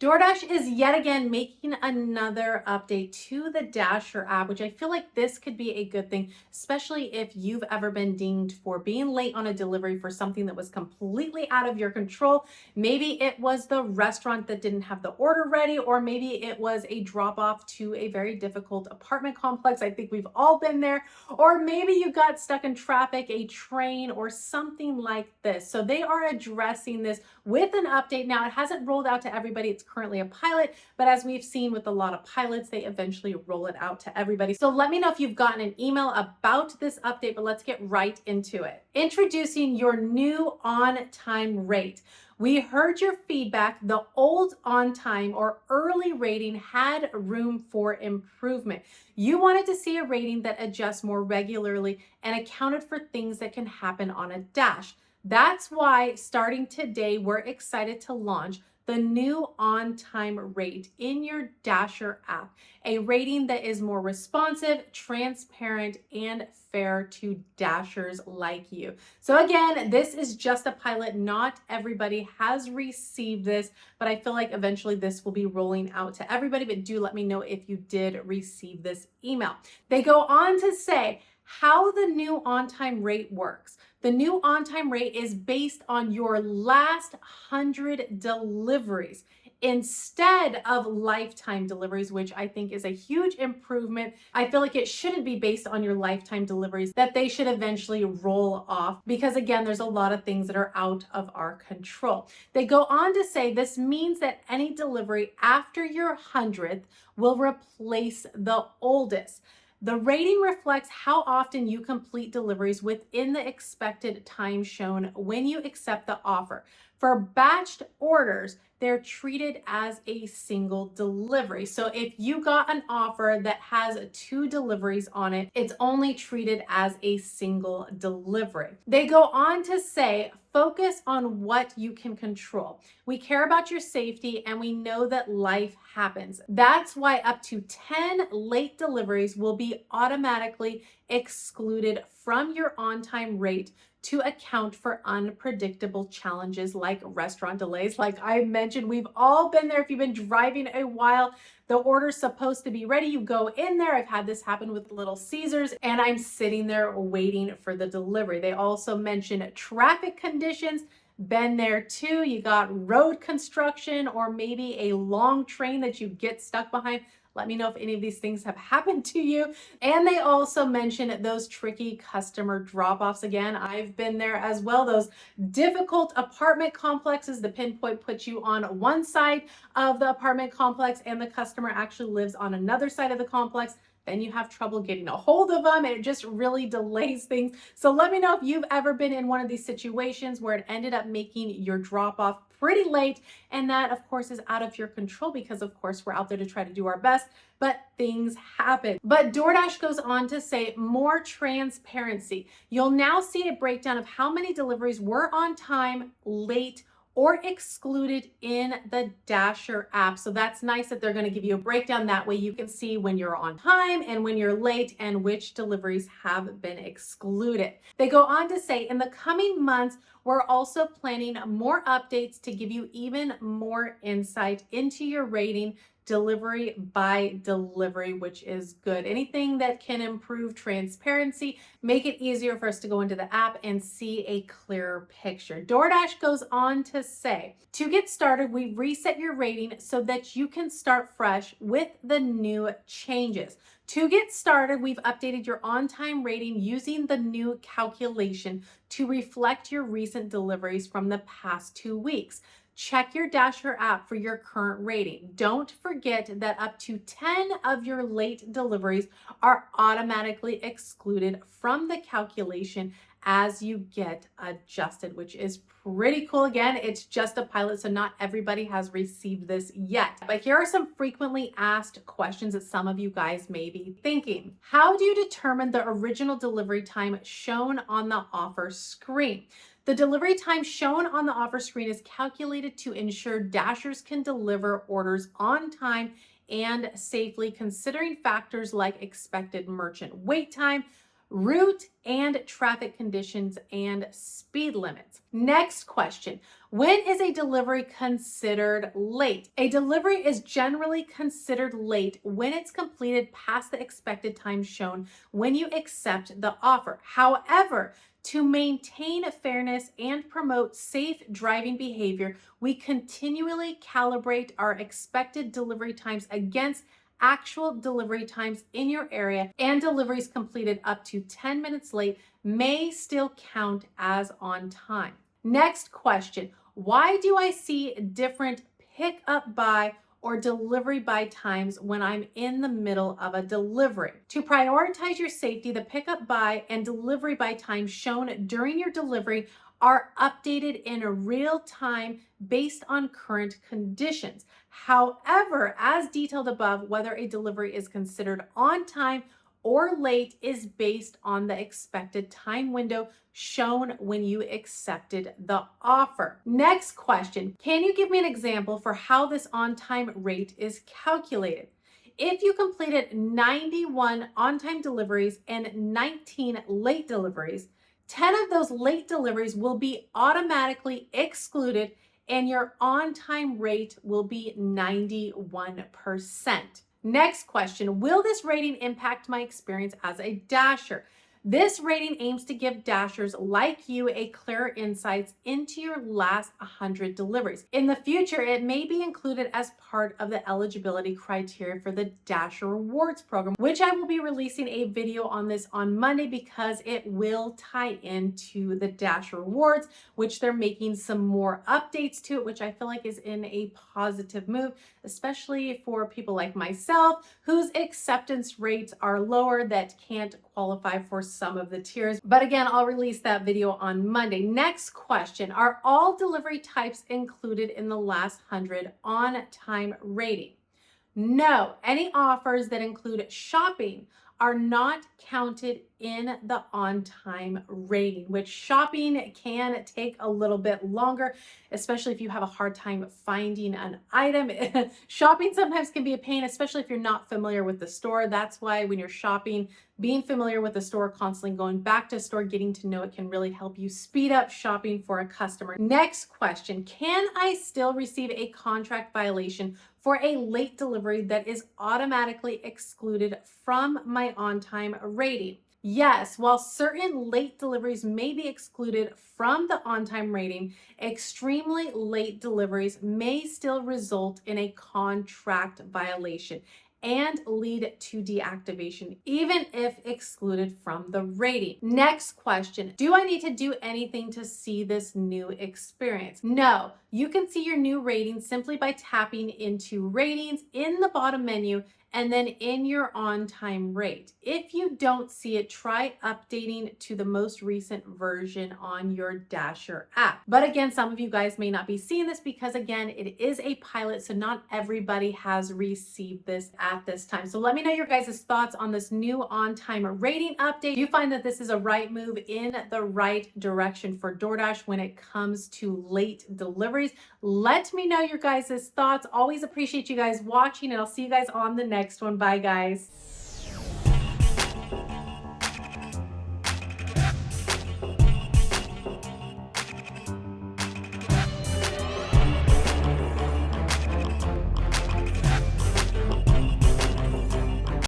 DoorDash is yet again making another update to the Dasher app, which I feel like this could be a good thing, especially if you've ever been dinged for being late on a delivery for something that was completely out of your control. Maybe it was the restaurant that didn't have the order ready, or maybe it was a drop off to a very difficult apartment complex. I think we've all been there. Or maybe you got stuck in traffic, a train, or something like this. So they are addressing this with an update. Now, it hasn't rolled out to everybody. It's currently a pilot, but as we've seen with a lot of pilots, they eventually roll it out to everybody. So let me know if you've gotten an email about this update, but let's get right into it. Introducing your new on-time rate. We heard your feedback. The old on-time or early rating had room for improvement. You wanted to see a rating that adjusts more regularly and accounted for things that can happen on a dash. That's why starting today, we're excited to launch the new on-time rate in your Dasher app, a rating that is more responsive, transparent, and fair to Dashers like you. So again, this is just a pilot. Not everybody has received this, but I feel like eventually this will be rolling out to everybody. But do let me know if you did receive this email. They go on to say how the new on-time rate works. The new on-time rate is based on your last 100 deliveries instead of lifetime deliveries, which I think is a huge improvement. I feel like it shouldn't be based on your lifetime deliveries, that they should eventually roll off because again, there's a lot of things that are out of our control. They go on to say this means that any delivery after your 100th will replace the oldest. The rating reflects how often you complete deliveries within the expected time shown when you accept the offer. For batched orders, they're treated as a single delivery. So if you got an offer that has 2 deliveries on it, it's only treated as a single delivery. They go on to say, focus on what you can control. We care about your safety and we know that life happens. That's why up to 10 late deliveries will be automatically excluded from your on-time rate to account for unpredictable challenges like restaurant delays. Like I mentioned, we've all been there. If you've been driving a while, the order's supposed to be ready. You go in there. I've had this happen with Little Caesars, and I'm sitting there waiting for the delivery. They also mention traffic conditions. Been there too. You got road construction or maybe a long train that you get stuck behind. Let me know if any of these things have happened to you. And they also mention those tricky customer drop-offs. Again, I've been there as well. Those difficult apartment complexes, the pinpoint puts you on one side of the apartment complex and the customer actually lives on another side of the complex. Then you have trouble getting a hold of them and it just really delays things. So let me know if you've ever been in one of these situations where it ended up making your drop off pretty late. And that of course is out of your control because of course we're out there to try to do our best, but things happen. But DoorDash goes on to say more transparency. You'll now see a breakdown of how many deliveries were on time, late, or excluded in the Dasher app. So that's nice that they're going to give you a breakdown. That way you can see when you're on time and when you're late and which deliveries have been excluded. They go on to say in the coming months, we're also planning more updates to give you even more insight into your rating delivery by delivery, which is good. Anything that can improve transparency, make it easier for us to go into the app and see a clearer picture. DoorDash goes on to say, to get started, we reset your rating so that you can start fresh with the new changes. To get started, we've updated your on-time rating using the new calculation to reflect your recent deliveries from the past 2 weeks. Check your Dasher app for your current rating. Don't forget that up to 10 of your late deliveries are automatically excluded from the calculation as you get adjusted, which is pretty cool. Again, it's just a pilot, so not everybody has received this yet. But here are some frequently asked questions that some of you guys may be thinking. How do you determine the original delivery time shown on the offer screen? The delivery time shown on the offer screen is calculated to ensure Dashers can deliver orders on time and safely, considering factors like expected merchant wait time, route and traffic conditions, and speed limits. Next question. When is a delivery considered late? A delivery is generally considered late when it's completed past the expected time shown when you accept the offer. However, to maintain fairness and promote safe driving behavior, we continually calibrate our expected delivery times against actual delivery times in your area, and deliveries completed up to 10 minutes late may still count as on time. Next question. Why do I see different pick up by or delivery by times when I'm in the middle of a delivery? To prioritize your safety, the pickup by and delivery by time shown during your delivery are updated in real time based on current conditions. However, as detailed above, whether a delivery is considered on time or late is based on the expected time window shown when you accepted the offer. Next question. Can you give me an example for how this on-time rate is calculated? If you completed 91 on-time deliveries and 19 late deliveries, 10 of those late deliveries will be automatically excluded and your on-time rate will be 91%. Next question, will this rating impact my experience as a dasher? This rating aims to give dashers like you a clearer insights into your last 100 deliveries. In the future, it may be included as part of the eligibility criteria for the Dasher Rewards program, which I will be releasing a video on this on Monday because it will tie into the Dasher Rewards, which they're making some more updates to it, which I feel like is in a positive move, especially for people like myself whose acceptance rates are lower that can't qualify for some of the tiers. But again, I'll release that video on Monday. Next question, are all delivery types included in the last 100 on-time rating? No, any offers that include shopping are not counted in the on-time rating, which shopping can take a little bit longer, especially if you have a hard time finding an item. Shopping sometimes can be a pain, especially if you're not familiar with the store. That's why when you're shopping, being familiar with the store, constantly going back to the store, getting to know it can really help you speed up shopping for a customer. Next question, can I still receive a contract violation for a late delivery that is automatically excluded from my on-time rating? Yes, while certain late deliveries may be excluded from the on-time rating, extremely late deliveries may still result in a contract violation and lead to deactivation, even if excluded from the rating. Next question, do I need to do anything to see this new experience? No, you can see your new rating simply by tapping into ratings in the bottom menu and then in your on-time rate. If you don't see it, try updating to the most recent version on your Dasher app. But again, some of you guys may not be seeing this because again, it is a pilot, so not everybody has received this at this time. So let me know your guys' thoughts on this new on-time rating update. Do you find that this is a right move in the right direction for DoorDash when it comes to late deliveries? Let me know your guys' thoughts. Always appreciate you guys watching, and I'll see you guys on the next one. Bye, guys.